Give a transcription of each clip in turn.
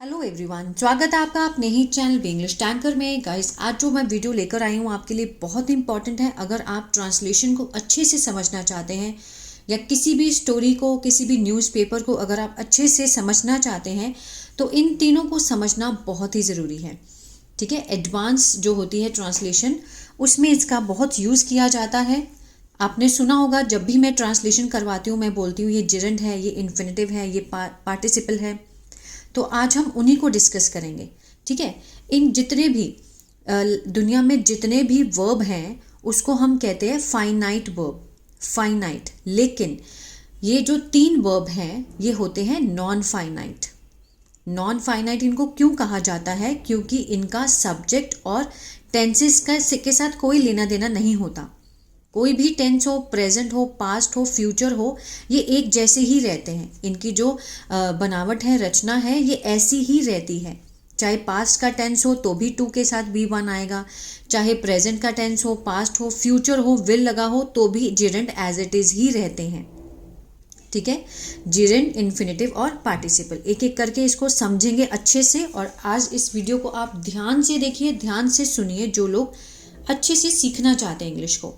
Hello everyone, स्वागत है आपका अपने ही चैनल बी इंग्लिश टैंकर में। गाइस, आज जो मैं वीडियो लेकर आई हूँ आपके लिए बहुत इंपॉर्टेंट है। अगर आप ट्रांसलेशन को अच्छे से समझना चाहते हैं या किसी भी स्टोरी को, किसी भी न्यूज़पेपर को अगर आप अच्छे से समझना चाहते हैं तो इन तीनों को समझना बहुत ही ज़रूरी है। ठीक है, एडवांस जो होती है ट्रांसलेशन, उसमें इसका बहुत यूज़ किया जाता है। आपने सुना होगा, जब भी मैं ट्रांसलेशन करवाती हूँ मैं बोलती हूँ ये जिरेंड है, ये इन्फिनेटिव है, ये पार्टिसिपल है। तो आज हम उन्हीं को डिस्कस करेंगे। ठीक है, इन जितने भी दुनिया में जितने भी वर्ब हैं उसको हम कहते हैं फाइनाइट वर्ब, फाइनाइट। लेकिन ये जो 3 वर्ब हैं ये होते हैं नॉन फाइनाइट। नॉन फाइनाइट इनको क्यों कहा जाता है? क्योंकि इनका सब्जेक्ट और टेंसेस के साथ कोई लेना देना नहीं होता। कोई भी टेंस हो, प्रेजेंट हो, पास्ट हो, फ्यूचर हो, ये एक जैसे ही रहते हैं। इनकी जो बनावट है, रचना है, ये ऐसी ही रहती है। चाहे पास्ट का टेंस हो तो भी टू के साथ बी वन आएगा, चाहे प्रेजेंट का टेंस हो, पास्ट हो, फ्यूचर हो, विल लगा हो तो भी जिरेंड एज इट इज़ ही रहते हैं। ठीक है, जिरेंड, इन्फिनेटिव और पार्टिसिपल, एक एक करके इसको समझेंगे अच्छे से। और आज इस वीडियो को आप ध्यान से देखिए, ध्यान से सुनिए। जो लोग अच्छे से सीखना चाहते हैं इंग्लिश को,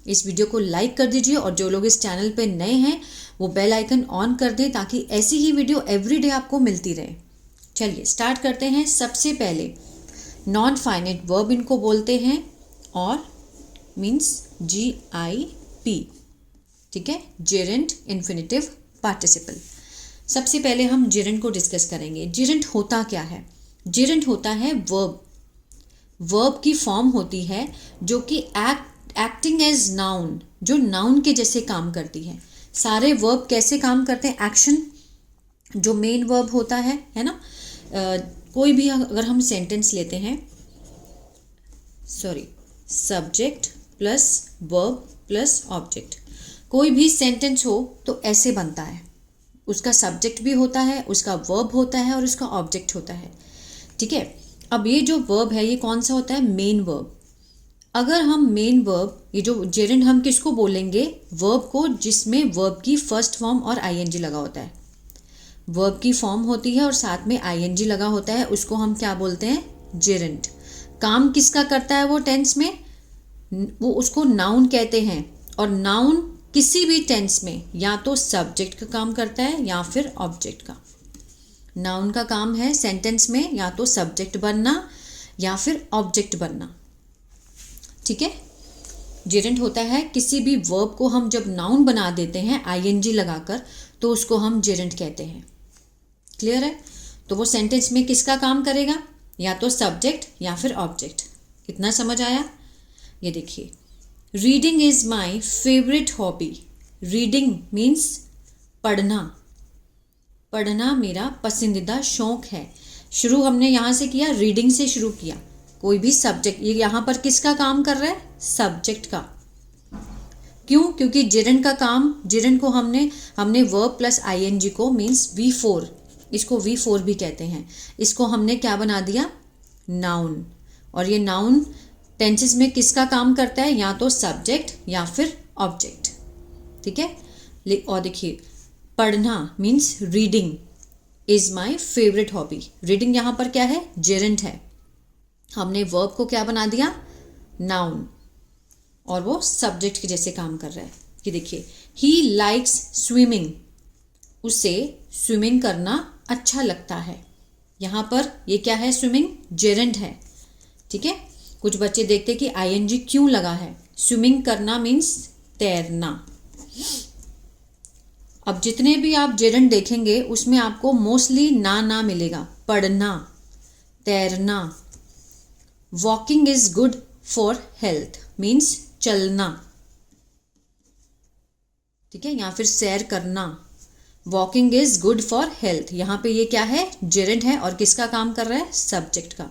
इस वीडियो को लाइक कर दीजिए। और जो लोग इस चैनल पे नए हैं वो बेल आइकन ऑन कर दें ताकि ऐसी ही वीडियो एवरीडे आपको मिलती रहे। चलिए स्टार्ट करते हैं। सबसे पहले नॉन फाइनाइट वर्ब इनको बोलते हैं, और मीन्स GIP। ठीक है, जिरेंड, इन्फिनेटिव, पार्टिसिपल। सबसे पहले हम जिरेंड को डिस्कस करेंगे। जिरेंड होता क्या है? जिरेंड होता है वर्ब। वर्ब की फॉर्म होती है जो कि एक्टिंग एज नाउन, जो नाउन के जैसे काम करती है। सारे वर्ब कैसे काम करते हैं? एक्शन जो मेन वर्ब होता है ना। कोई भी अगर हम सेंटेंस लेते हैं, subject plus verb plus object, कोई भी सेंटेंस हो तो ऐसे बनता है। उसका सब्जेक्ट भी होता है, उसका वर्ब होता है और उसका ऑब्जेक्ट होता है। ठीक है, अब ये जो वर्ब है ये कौन सा होता है? Main verb. अगर हम मेन वर्ब, ये जो जेरेंड, हम किसको बोलेंगे? वर्ब को जिसमें वर्ब की फर्स्ट फॉर्म और ING लगा होता है। वर्ब की फॉर्म होती है और साथ में ING लगा होता है, उसको हम क्या बोलते हैं? जेरेंड। काम किसका करता है वो टेंस में? वो उसको नाउन कहते हैं। और नाउन किसी भी टेंस में या तो सब्जेक्ट का काम करता है या फिर ऑब्जेक्ट का। नाउन का काम है सेंटेंस में या तो सब्जेक्ट बनना या फिर ऑब्जेक्ट बनना। ठीक है, जेरेंड होता है किसी भी वर्ब को हम जब नाउन बना देते हैं ING लगाकर तो उसको हम जेरेंड कहते हैं। क्लियर है? तो वो सेंटेंस में किसका काम करेगा? या तो सब्जेक्ट या फिर ऑब्जेक्ट। कितना समझ आया? ये देखिए, reading is my favourite hobby. Reading means पढ़ना। पढ़ना मेरा पसंदीदा शौक है। शुरू हमने यहाँ से किया, रीडिंग से शुरू किया। कोई भी सब्जेक्ट, ये यहाँ पर किसका काम कर रहा है? सब्जेक्ट का। क्यों? क्योंकि जिरेंड का काम, जिरेंड को हमने वर्ब प्लस ING को मीन्स V4, इसको V4 भी कहते हैं, इसको हमने क्या बना दिया? नाउन। और ये नाउन टेंसेस में किसका काम करता है? या तो सब्जेक्ट या फिर ऑब्जेक्ट। ठीक है, और देखिए, पढ़ना means reading is my favourite hobby. Reading यहाँ पर क्या है? जेरेंड है। हमने वर्ब को क्या बना दिया? नाउन, और वो सब्जेक्ट के जैसे काम कर रहा है। कि देखिए, ही लाइक्स स्विमिंग, उसे स्विमिंग करना अच्छा लगता है। यहाँ पर ये क्या है? स्विमिंग जेरेंड है। ठीक है, कुछ बच्चे देखते कि ING क्यों लगा है। स्विमिंग करना मीन्स तैरना। अब जितने भी आप जेरेंड देखेंगे उसमें आपको मोस्टली ना मिलेगा। पढ़ना, तैरना। Walking is good for health means चलना। ठीक है, या फिर सैर करना। Walking is good for health, यहाँ पे ये क्या है? जेरेंड है। और किसका काम कर रहा है? सब्जेक्ट का।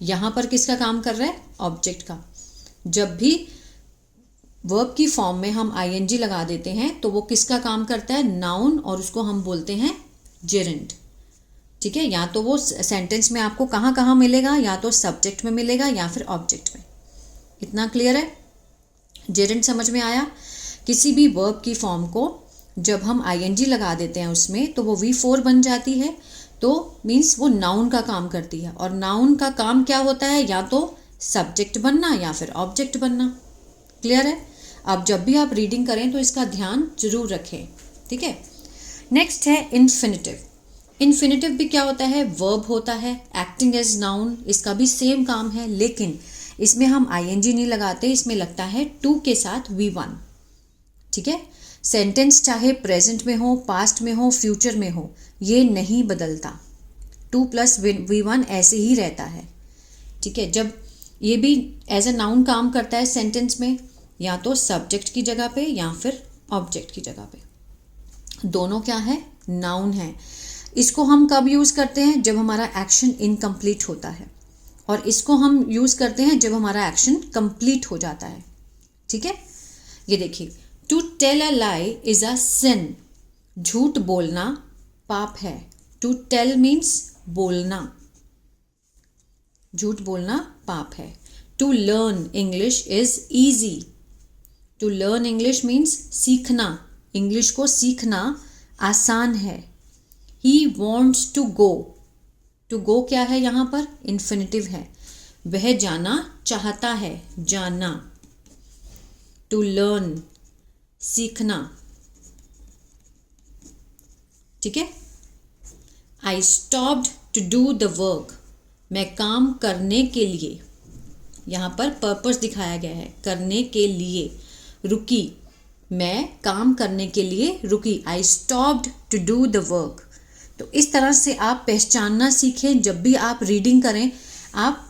यहाँ पर किसका काम कर रहा है? ऑब्जेक्ट का। जब भी वर्ब की फॉर्म में हम ING लगा देते हैं तो वो किसका काम करता है? नाउन, और उसको हम बोलते हैं जेरेंड। ठीक है, या तो वो सेंटेंस में आपको कहाँ कहाँ मिलेगा? या तो सब्जेक्ट में मिलेगा या फिर ऑब्जेक्ट में। इतना क्लियर है? जेरेंड समझ में आया? किसी भी वर्ब की फॉर्म को जब हम ING लगा देते हैं उसमें तो वो V4 बन जाती है। तो तो मीन्स वो नाउन का काम करती है, और नाउन का काम क्या होता है, या तो सब्जेक्ट बनना या फिर ऑब्जेक्ट बनना। क्लियर है? अब जब भी आप रीडिंग करें तो इसका ध्यान जरूर रखें, ठीक है। नेक्स्ट है इन्फिनिटिव। इन्फिनिटिव भी क्या होता है, वर्ब होता है, एक्टिंग एज नाउन, इसका भी सेम काम है, लेकिन इसमें हम आईएनजी नहीं लगाते, इसमें लगता है टू के साथ V1, ठीक है। सेंटेंस चाहे प्रेजेंट में हो, पास्ट में हो, फ्यूचर में हो, ये नहीं बदलता, 2 + V1 ऐसे ही रहता है, ठीक है। जब ये भी एज अ नाउन काम करता है सेंटेंस में, या तो सब्जेक्ट की जगह पे या फिर ऑब्जेक्ट की जगह पे, दोनों क्या है, नाउन है। इसको हम कब यूज़ करते हैं, जब हमारा एक्शन इनकम्प्लीट होता है, और इसको हम यूज़ करते हैं जब हमारा एक्शन कंप्लीट हो जाता है, ठीक है। ये देखिए, to tell a lie is a sin, झूठ बोलना पाप है। टू टेल मीन्स बोलना, झूठ बोलना पाप है। To learn English is easy, to learn English means सीखना, इंग्लिश को सीखना आसान है। He wants to go, to go क्या है यहाँ पर, इन्फिनिटिव है, वह जाना चाहता है, जाना। टू लर्न सीखना, ठीक है। I stopped to do the work, मैं काम करने के लिए, यहाँ पर पर्पस दिखाया गया है, करने के लिए रुकी, मैं काम करने के लिए रुकी। I stopped to do the work. तो इस तरह से आप पहचानना सीखें, जब भी आप रीडिंग करें आप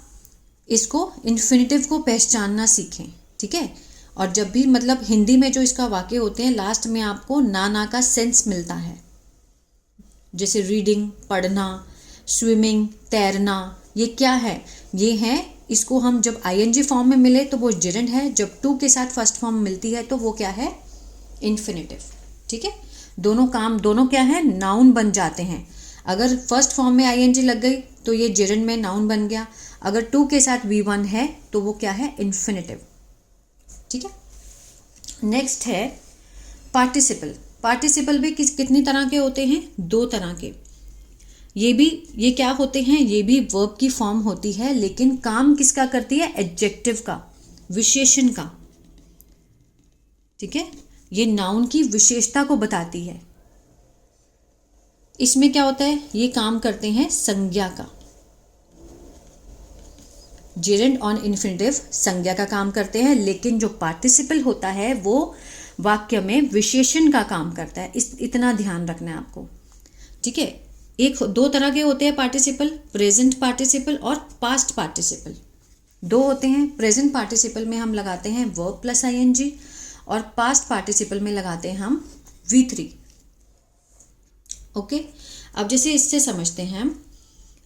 इसको इन्फिनिटिव को पहचानना सीखें, ठीक है। और जब भी मतलब हिंदी में जो इसका वाक्य होते हैं, लास्ट में आपको ना का सेंस मिलता है, जैसे रीडिंग, पढ़ना, स्विमिंग, तैरना, ये क्या है, ये है, इसको हम जब आईएनजी फॉर्म में मिले तो वो जेरेंड है, जब टू के साथ फर्स्ट फॉर्म मिलती है तो वो क्या है, इन्फिनिटिव, ठीक है। दोनों क्या है, नाउन बन जाते हैं। अगर फर्स्ट फॉर्म में आईएनजी लग गई तो ये जेरेंड में नाउन बन गया, अगर टू के साथ V1 है तो वो क्या है, इन्फिनिटिव, ठीक है। नेक्स्ट है पार्टिसिपल। पार्टिसिपल भी कितनी तरह के होते हैं, 2 तरह के। ये क्या होते हैं, ये भी वर्ब की फॉर्म होती है, लेकिन काम किसका करती है, एडजेक्टिव का, विशेषण का, ठीक है। ये नाउन की विशेषता को बताती है। इसमें क्या होता है, ये काम करते हैं संज्ञा का, जेरेंड ऑन इन्फिनिटिव संज्ञा का काम करते हैं, लेकिन जो पार्टिसिपल होता है वो वाक्य में विशेषण का काम करता है। इतना ध्यान रखना है आपको, ठीक है। 2 तरह के होते हैं पार्टिसिपल, प्रेजेंट पार्टिसिपल और पास्ट पार्टिसिपल, 2 होते हैं। प्रेजेंट पार्टिसिपल में हम लगाते हैं वर्ब प्लस आईएनजी, और पास्ट पार्टिसिपल में लगाते हैं हम V3, ओके। अब जैसे इससे समझते हैं,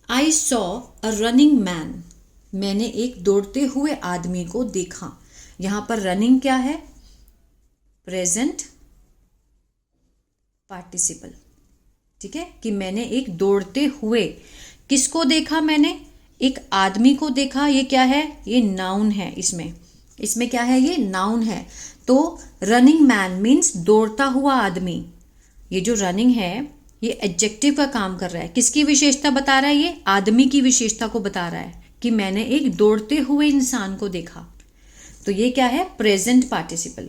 I saw a running man, मैंने एक दौड़ते हुए आदमी को देखा। यहाँ पर रनिंग क्या है, प्रेजेंट पार्टिसिपल, ठीक है, कि मैंने एक दौड़ते हुए, किसको देखा, मैंने एक आदमी को देखा। ये क्या है, ये नाउन है, इसमें क्या है, ये नाउन है। तो रनिंग मैन मीन्स दौड़ता हुआ आदमी। ये जो रनिंग है ये एडजेक्टिव का काम कर रहा है, किसकी विशेषता बता रहा है, ये आदमी की विशेषता को बता रहा है कि मैंने एक दौड़ते हुए इंसान को देखा। तो ये क्या है, प्रेजेंट पार्टिसिपल,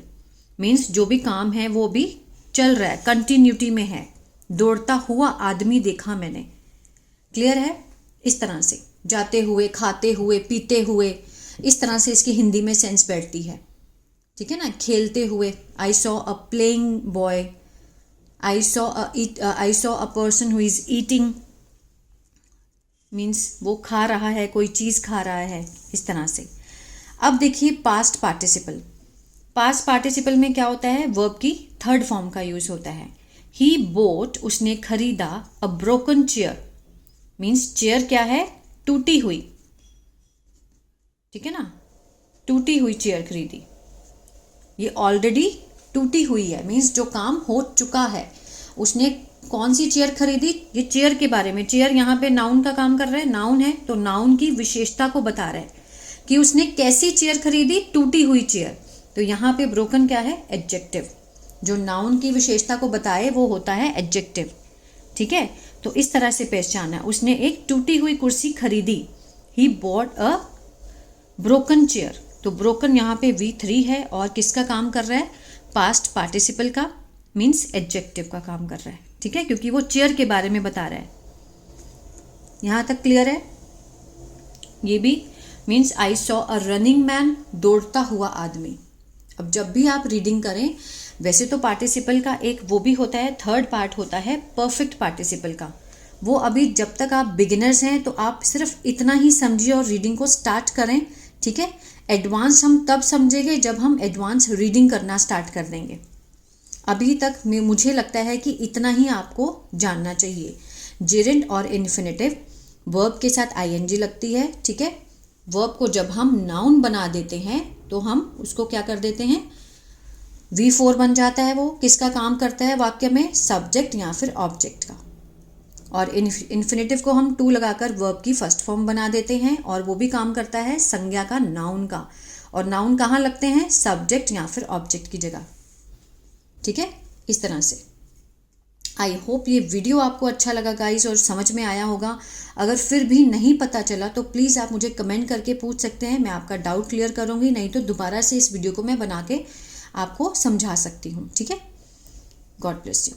मीन्स जो भी काम है वो भी चल रहा है, कंटिन्यूटी में है, दौड़ता हुआ आदमी देखा मैंने। क्लियर है? इस तरह से जाते हुए, खाते हुए, पीते हुए, इस तरह से इसकी हिंदी में सेंस बैठती है, ठीक है ना। खेलते हुए, I saw a playing boy, I saw a person who is eating, means वो खा रहा है, कोई चीज़ खा रहा है, इस तरह से। अब देखिए पास्ट पार्टिसिपल। पास्ट पार्टिसिपल में क्या होता है, वर्ब की 3rd फॉर्म का यूज होता है। ही बोट, उसने खरीदा, a broken chair, means chair क्या है, टूटी हुई, ठीक है ना, टूटी हुई चेयर खरीदी। ये ऑलरेडी टूटी हुई है, मीन्स जो काम हो चुका है। उसने कौन सी चेयर खरीदी, ये चेयर के बारे में, चेयर यहाँ पे नाउन का काम कर रहा है, नाउन है तो नाउन की विशेषता को बता रहा है कि उसने कैसी चेयर खरीदी, टूटी हुई चेयर। तो यहाँ पे ब्रोकन क्या है, एडजेक्टिव, जो नाउन की विशेषता को बताए वो होता है एडजेक्टिव, ठीक है। तो इस तरह से पहचाना, उसने एक टूटी हुई कुर्सी खरीदी, he bought a broken chair. तो ब्रोकन यहाँ पे V3 है और किसका काम कर रहा है, पास्ट पार्टिसिपल का, मीन्स एडजेक्टिव का काम कर रहा है, ठीक है, क्योंकि वो चेयर के बारे में बता रहा है। यहाँ तक क्लियर है। ये भी means I saw a running man, दौड़ता हुआ आदमी। अब जब भी आप रीडिंग करें, वैसे तो पार्टिसिपल का एक वो भी होता है, थर्ड पार्ट होता है परफेक्ट पार्टिसिपल का। वो अभी जब तक आप बिगिनर्स हैं तो आप सिर्फ इतना ही समझिए और रीडिंग को स्टार्ट करें, ठीक है। एडवांस हम तब समझेंगे जब हम एडवांस रीडिंग करना स्टार्ट कर देंगे। अभी तक मुझे लगता है कि इतना ही आपको जानना चाहिए। जेरेंड और इन्फिनेटिव, वर्ब के साथ ing लगती है, ठीक है। वर्ब को जब हम नाउन बना देते हैं तो हम उसको क्या कर देते हैं, V4 बन जाता है। वो किसका काम करता है वाक्य में, सब्जेक्ट या फिर ऑब्जेक्ट का। और इन्फिनेटिव को हम टू लगाकर वर्ब की फर्स्ट फॉर्म बना देते हैं और वो भी काम करता है संज्ञा का, नाउन का। और नाउन कहाँ लगते हैं, सब्जेक्ट या फिर ऑब्जेक्ट की जगह, ठीक है, इस तरह से। आई होप ये वीडियो आपको अच्छा लगा गाइस और समझ में आया होगा। अगर फिर भी नहीं पता चला तो प्लीज़ आप मुझे कमेंट करके पूछ सकते हैं, मैं आपका डाउट क्लियर करूँगी, नहीं तो दोबारा से इस वीडियो को मैं बना के आपको समझा सकती हूँ, ठीक है। God bless you.